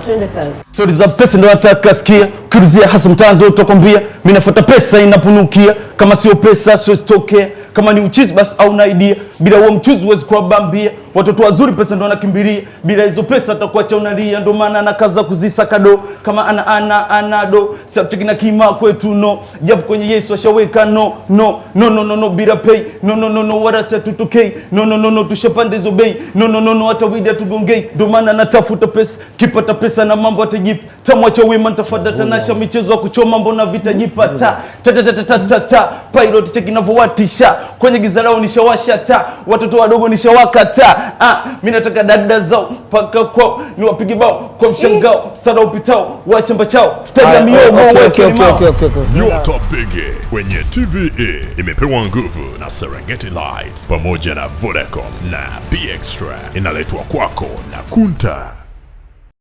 Twende kazi. Stories za pesa ndo nataka sikia. Ukiruzia hasa mtando utakwambia mimi nafuata pesa inapunukia. Kama sio pesa siwezi tokea. Kama ni uchizi basi au na idea. Bila huo mchuzi huwezi kuwabambia. Watoto wazuri pesa ndo wanakimbilia. Bila hizo pesa atakuacha unalia. Ndo maana anakaza kuzisaka do. Kama ana do. Sabtiki na kima kwetu no. Japo kwenye Yesu ashaweka no. Bila pay. No. Warasa tutokei. No. Tushapande hizo bei. No. Hata wida tugongei. Ndo maana natafuta pesa. Kipata pesa na mambo atajipa. Tamwacha wema nitafada tanasha michezo wa kuchoma mbona vitajipa ta. Pilot cheki navyowatisha. Kwenye giza lao nishawasha ta. Watoto wadogo nishawaka ta. Mimi nataka dada zao paka kwao ni wapige bao kwa mshangao sada upitao wachamba chao tutaja miogo okay. Nyota Bigi kwenye TVE imepewa nguvu na Serengeti Lights pamoja na Vodacom na B Extra, inaletwa kwako na Kunta.